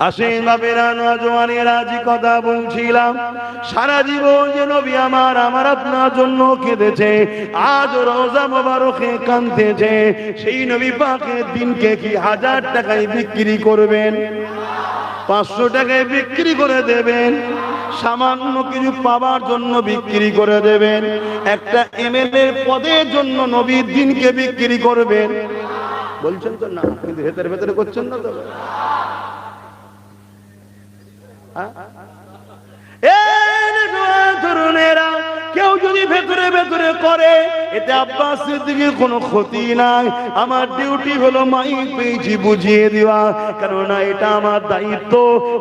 আসেন বাবেরা, নওজওয়ানেরা, যে কথা বলছিলাম, সারা জীবন যে নবী আমার আপনার জন্য কেঁদেছে, আজ রোজা মোবারকে কাঁদতেছে, সেই নবী পাকের দিনকে কি 1000 টাকায় বিক্রি করবেন? 500 টাকায় বিক্রি করে দেবেন? সামান্য কিছু পাওয়ার জন্য বিক্রি করে দেবেন? একটা এমএলএ পদের জন্য নবীর দিনকে বিক্রি করবেন? বলছেন তো না, কিন্তু ভেতরে ভেতরে করছেন না তো। তরুণেরা, কেউ যদি ভেতরে ভেতরে করে, এতে আব্বাস সিদ্দিকের কোনো ক্ষতি নাই। আমার ডিউটি হলো মাইক পেয়েছি বুঝিয়ে দেওয়া, কেননা এটা আমার দায়িত্ব।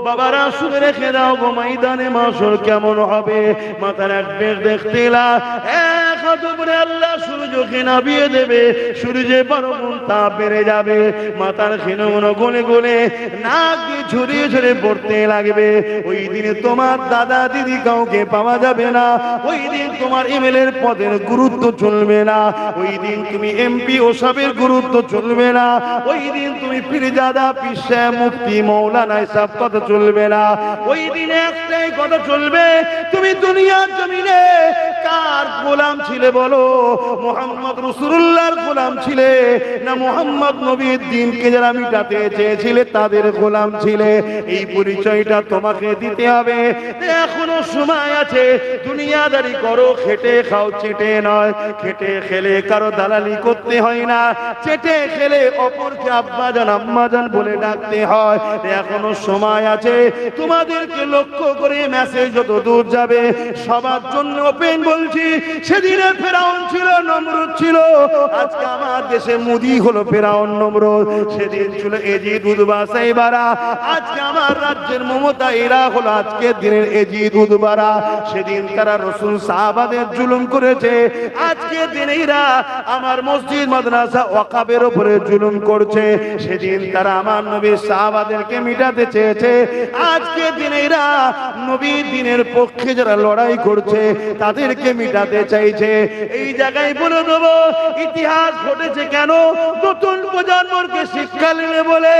বাবারা শুনে রেখে দাও, ময়দানে মাশর কেমন হবে মাথার একবার দেখতে না। এক হাত উপরে আল্লাহ সূর্যকে নামিয়ে দেবে, সূর্যের পরম তাপ বেড়ে যাবে, মাথার খিনগুলো গলে গলে নাক দিয়ে ঝরিয়ে ঝরে পড়তে লাগবে। ওই দিনে তোমার দাদা দিদি কাউকে পাওয়া যাবে না। ওই দিন তোমার এমএলএর পদের গুরুত্ব চলবে না। ওই দিন তুমি এমপি ও সাহেবের গুরুত্ব চলবে না। ওই দিন তুমি পীরজাদা, পীর সাহেব, মুফতি, মৌলানা এসব কথা চলবে না। ওই দিন একটাই কথা চলবে, তুমি দুনিয়ার জমিনে কার গোলাম ছিলে বলো? মুহাম্মদ রাসূলুল্লাহর গোলাম ছিলে না মুহাম্মদ নবীর দিনকে যারা মিটাতে চেয়েছিলে তাদের গোলাম ছিলে? এই পরিচয়টা তোমাকে দিতে হবে। এখনো সময় আছে, দুনিয়াদারি করো, খেটে খাও, চেটে নয়। খেটে খেলে কারো দালালি করতে হয় না, চেটে খেলে অপরকে আব্বাজান আম্মাজান বলে ডাকতে হয়। এখনো সময় আছে, তোমাদেরকে লক্ষ্য করে মেসেজ যত দূর যাবে সবার জন্য ওপেন বলছি। সেদিনে ফেরাউন ছিল, নমরুদ ছিল, আজকে আমার দেশে মোদি হলো ফেরাউন নমরুদ। সেদিন ছিল এজিদ, উদবা, সাইবারা, আজকে আমার রাজ্যের মমতা, এরা হলো আজকের দিনের এজিদ, উদবারা। সেদিন তারা রাসূল সাহাবাদের জুলুম করেছে, আজকে দিন এরা আমার মসজিদ মাদ্রাসা ওয়াকাবের উপরে জুলুম করছে। সেদিন তারা আমার নবীর সাহাবাদেরকে মিটাতে চেয়েছে, আজকে দিন এরা নবীর দিনের পক্ষে যারা লড়াই করছে তাদেরকে মিটাতে চাইছে। এই জায়গায় বলে দেব ইতিহাস ঘটেছে কেন, নতুন প্রজন্মকে শিক্ষা নিলে বলে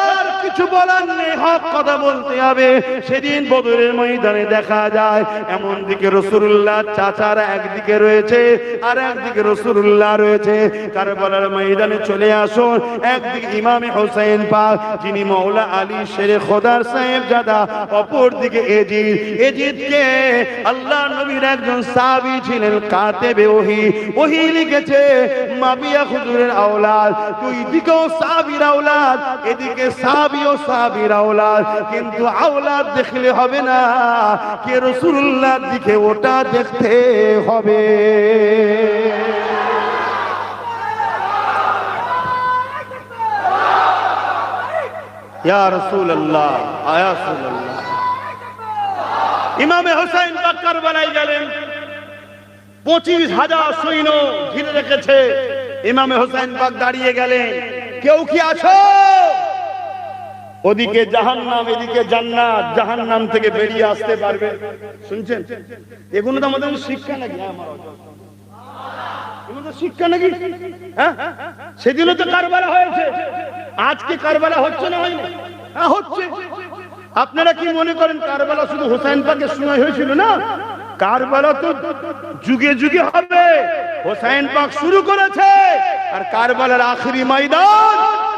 আর কিছু বলার নেই, হক কথা বলতে হবে। সেদিন বদরের ময়দানে দেখা যায় এমন দিকে রাসূলুল্লাহ চাচারা একদিকে রয়েছে আর একদিকে রাসূলুল্লাহ রয়েছে। কারবালার ময়দানে চলে আসুন, একদিকে ইমামে হোসেন পাক যিনি মাওলা আলী শেরে খোদার সাহেবজাদা, অপর দিকে এজিদ। এজিদকে আল্লাহ নবীর একজন সাহাবী ছিলেন, কাতেবে ওহী, ওহী লিখেছে মাবিয়া হুজুরের আওলাদ। দুই দিকেও সাহাবীর আওলাদ, এদিকে সাহাবী ও সাহাবীর আওলাদ, কিন্তু আওলাদ দেখলে হবে না, কে রাসূলুল্লাহর দিকে ওটা দেখতে হবে। ইয়া রাসূলুল্লাহ, আয়া রাসূলুল্লাহ। ইমামে হোসেন পাক কারবালায় গেলেন, 25,000 সৈন্য ঘিরে রেখেছে। ইমামে হোসেন পাক দাঁড়িয়ে গেলেন, কেউ কি আছো? ওদিকে জাহান্নাম, এদিকে জান্নাত। জাহান্নাম থেকে বেরিয়ে আসতে পারবে? শুনছেন? এগুলো তো আমাদের শিক্ষা নাকি? শিক্ষা নাকি? হ্যাঁ, সেদিনও তো কারবালা হয়েছে, আজকে কারবালা হচ্ছে না? হয় না? হ্যাঁ হচ্ছে। আপনারা কি মনে করেন কারবালা শুধু হোসেন পাকের সময় হয়েছিল? না, কারবালা তো যুগে যুগে হবে। হোসেন পাক শুরু করেছে, আর কারবালার আখেরি ময়দান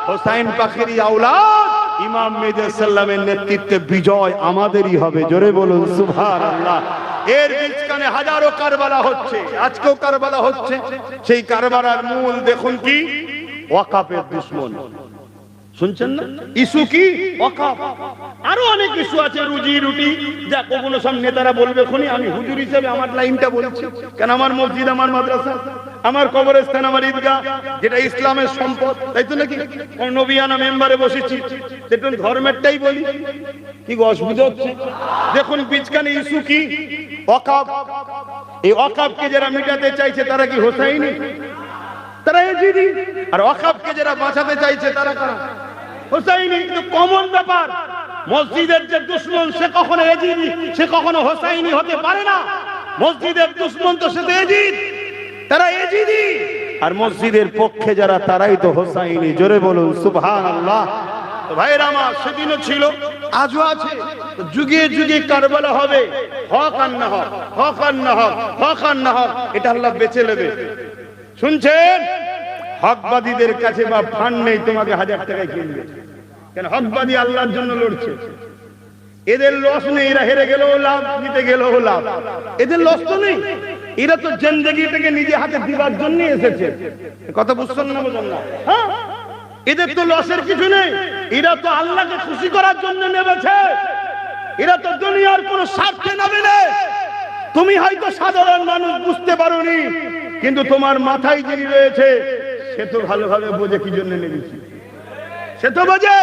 হোসেন পাকেরই আওলাদ ইমাম মেহেদী সাল্লামের নেতৃত্বে বিজয় আমাদেরই হবে। জোরে বলুন সুবহানাল্লাহ। এর মাঝখানে হাজারো কারবালা হচ্ছে, আজকেও কারবালা হচ্ছে। সেই কারবালার মূল দেখুন কি? ওয়াকাফের দুশমন। শুনছেন না? ইস্যু কি? ওয়াকাফ। আরো অনেক ইস্যু আছে, রুজি রুটি, যা কোনো সব নেতারা বলবে। খুনি আমি হুজুর হিসেবে আমার লাইনটা বলছি, কেন আমার মসজিদ, আমার মাদ্রাসা, আমার কবরস্থান, আমার ঈদগাহ, যেটা ইসলামের সম্পদ, তাই তো নাকি? নবিয়ানা মেম্বারে বসেছি, দেখুন ধর্মেরটাই বলি। কি অসুবিধা হচ্ছে? দেখুন বিচকানে ইস্যু কি? ওয়াকাফ। এই ওয়াকাফকে যারা মিটাতে চাইছে তারা কি হোসাইনি? তারা এজিদি। আর ওয়াকাফকে যারা বাঁচাতে চাইছে তারা কারা? হোসাইনি। কিন্তু কমন ব্যাপার, মসজিদের যে দুশমন সে কখনো এজিদি, সে কখনো হোসাইনি হতে পারে না। মসজিদের দুশমন তো সে এজিদ, তারা এজিদি। আর মসজিদের পক্ষে যারা, তারাই তো হোসাইনি। জোরে বলুন সুবহানাল্লাহ। তো ভাইরা আমার সেদিনও ছিল, আজও আছে। যুগে যুগে কারবালা হবে, হক আর না হক, হক আর না হক, হক আর না হক, এটা আল্লাহ বেঁচে নেবে। শুনছেন? হকবাদীদের কাছে বা ফান্ড নেই তোমাকে 1000 টাকায় কিনবে, কেন? হকবাদী আল্লাহর জন্য লড়ছে, এদের লস নেই, এরা হেরে গেলেও লাভ, জিতে গেলেও লাভ, এদের লস তো নেই। এরা তো জিন্দেগিটাকে নিজে হাতে দিবার জন্য এসেছে। কথা বুঝছেন না? বুঝুন না? হ্যাঁ, এদের তো লসের কিছু নেই, এরা তো আল্লাহকে খুশি করার জন্য নেমেছে, এরা তো দুনিয়ার কোনো স্বার্থে নামে না। তুমি হয়তো সাধারণ মানুষ বুঝতে পারোনি, কিন্তু তোমার মাথায় যিনি রয়েছে সে তো ভালোভাবে বোঝে কি জন্য নেমেছি, সে তো বোঝে।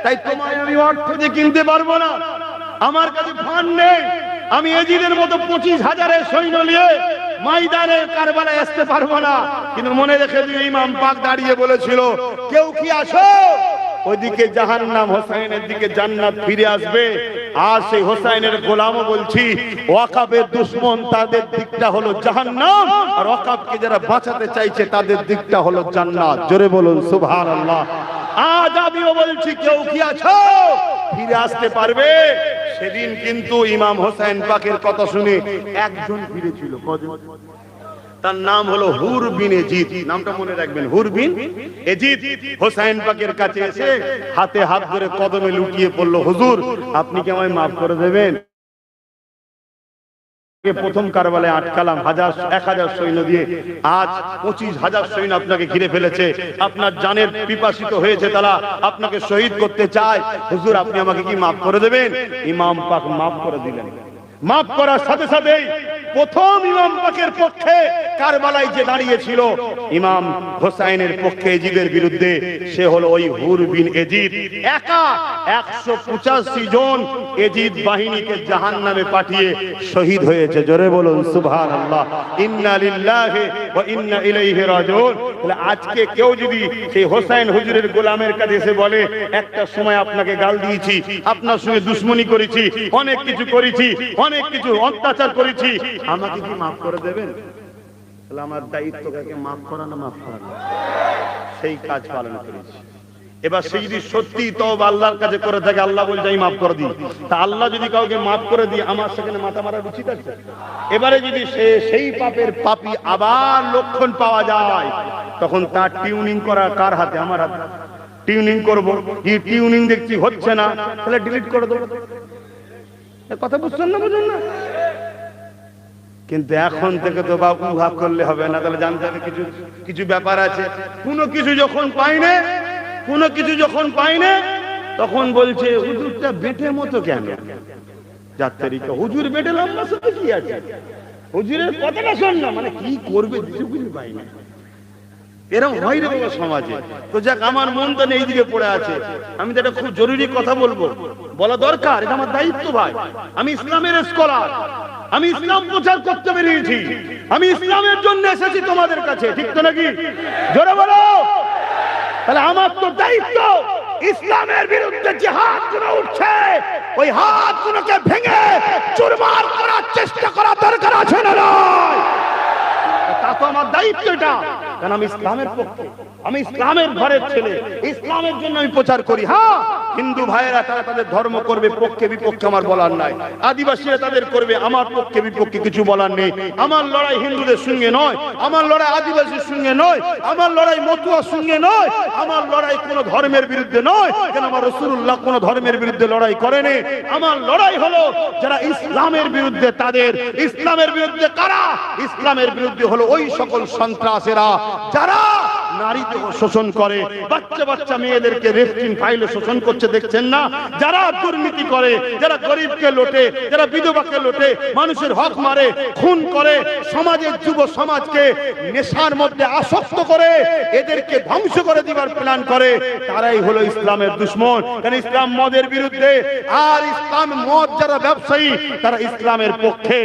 তাই তোমায় আমি অর্থ দিয়ে কিনতে পারবো না, আমার কাছে ফান্ড নেই, আমি এজিদের মতো 25,000-এর সৈন্য নিয়ে ময়দানে কারবালায় আসতে পারবো না। কিন্তু মনে রেখে দিও, ইমাম পাক দাঁড়িয়ে বলেছিল, কেউ কি আসো, ওইদিকে জাহান্নাম, হোসাইনের দিকে জান্নাত ফিরে আসবে। আর সেই হোসাইনের গোলামও বলছি, ওয়াকাবের দুশমন তাদের দিকটা হলো জাহান্নাম, আর ওয়াকাবকে যারা বাঁচাতে চাইছে তাদের দিকটা হলো জান্নাত। জোরে বলুন সুবহানাল্লাহ। আজ আমিও বলছি, কেউ কি আছো, ফিরে আসতে পারবে? সেদিন কিন্তু ইমাম হোসেন পাকের কথা শুনে একজন ফিরেছিল। তার নাম হলো হুর বিন এজিদ, নামটা মনে রাখবেন, হুর বিন এজিদ। হোসেন পাকের কাছে এসে হাতে হাত ধরে কদমে লুটিয়ে পড়লো, হুজুর আপনি কি আমায় মাফ করে দেবেন? প্রথম কারবালায় আটকালাম 1000 সৈন্য দিয়ে, আজ 25,000 সৈন্য আপনাকে ঘিরে ফেলেছে, আপনার জানের পিপাসিত হয়েছে, তারা আপনাকে শহীদ করতে চায়, হুজুর আপনি আমাকে কি মাফ করে দেবেন? ইমাম পাক মাফ করে দিলেন। মাফ করার সাথে সাথেই প্রথম ইমাম পাকের পক্ষে কারবালায় যে দাঁড়িয়েছিল ইমাম হোসাইনের পক্ষে এজিদের বিরুদ্ধে, সে হলো ওই হুর বিন এজিদ। একা 185 জন এজিদ বাহিনীকে জাহান্নামে পাঠিয়ে শহীদ হয়েছে। জোরে বলুন সুবহানাল্লাহ। ইন্না লিল্লাহি ওয়া ইন্না ইলাইহি রাজিউন। তাহলে আজকে কেউ যদি সেই হোসাইন হুজুরের গোলামের কাছে এসে বলে, একটা সময় আপনাকে গাল দিয়েছি, আপনার সঙ্গে দুশমনি করেছি, অনেক কিছু করেছি, অনেক কিছু অত্যাচার করেছি, আমাকে কি মাফ করে দেবেন? তাহলে আমার দায়িত্ব কাকে মাফ করা না মাফ করা, সেই কাজ পালন করেছি। এবার সে যদি সত্যি তওবা আল্লাহর কাছে করে থাকে, আল্লাহ বলছে আমি মাফ করে দিই, তা আল্লাহ যদি কাউকে মাফ করে দিয়ে আমার সেখানে মাথা মারা উচিত আছে? এবারে যদি সে সেই পাপের পাপী আবার লক্ষণ পাওয়া যায়, তখন তার টিউনিং করা কার হাতে? আমার হাতে। টিউনিং করবো, কি টিউনিং দেখছি হচ্ছে না, তাহলে ডিলিট করে দেবো। কথা বুঝছেন না? বুঝুন না? কিন্তু এখন থেকে তো বাবু ভাব করলে হবে না, তাহলে জানতে হবে কিছু কিছু ব্যাপার আছে। কোনো কিছু যখন পাই না, তখন বলছে হুজুরটা বেটের মতো কেন? যাত্রীকে হুজুর বেটে লম্বা সাথে কি আছে, হুজুরের কথাটা শোন না, মানে কি করবে কিছু পাই না, এরকম হয় রে বাবা সমাজে। তো যাক, আমার মন তো এই দিকে পড়ে আছে, আমি তো একটা খুব জরুরি কথা বলবো, বলা দরকার, এটা আমার দায়িত্ব ভাই। আমি ইসলামের স্কলার, আমি ইসলাম প্রচার করতে বেরিয়েছি, আমি ইসলামের জন্য এসেছি তোমাদের কাছে, ঠিক তো নাকি? জোরে বলো। তাহলে আমার তো দায়িত্ব ইসলামের বিরুদ্ধে যে হাতগুলো উঠছে, ওই হাতগুলোকে ভেঙে চুরমার করার চেষ্টা করা দরকার আছে না নয়? তা তো আমার দায়িত্ব এটা, কারণ আমি ইসলামের পক্ষে, আমি ইসলামের ঘরের ছেলে, ইসলামের জন্য আমি প্রচার করি। হ্যাঁ, হিন্দু ভাইয়েরা তারা তাদের ধর্ম করবে, পক্ষে বিপক্ষে আমার বলার নাই। আদিবাসীরা তাদের করবে, আমার পক্ষে বিপক্ষে কিছু বলার নেই। আমার লড়াই হিন্দুদের সঙ্গে নয়, আমার লড়াই আদিবাসীর সঙ্গে নয়, আমার লড়াই মতুয়ার সঙ্গে নয়, আমার লড়াই কোন ধর্মের বিরুদ্ধে নয়, কেন আমার রাসূলুল্লাহ কোন ধর্মের বিরুদ্ধে লড়াই করেনি। আমার লড়াই হলো যারা ইসলামের বিরুদ্ধে, তাদের। ইসলামের বিরুদ্ধে কারা? ইসলামের বিরুদ্ধে হলো ওই সকল সন্ত্রাসীরা যারা নারীকে শোষণ করে, বাচ্চা বাচ্চা মেয়েদেরকে রেফটিং ফাইলে শোষণ করছে, দেখছেন না? যারা দুর্নীতি করে, যারা গরিবকে লোটে, যারা বিধবাকে লোটে, মানুষের হক মারে, খুন করে, সমাজের যুব সমাজকে নেশার মধ্যে আসক্ত করে, এদেরকে ধ্বংস করে দিবার প্ল্যান করে, তারাই হলো ইসলামের দুশমন। কারণ ইসলাম মদের বিরুদ্ধে, আর ইসলাম মদ যারা ব্যবসায়ী, তারা ইসলামের পক্ষে।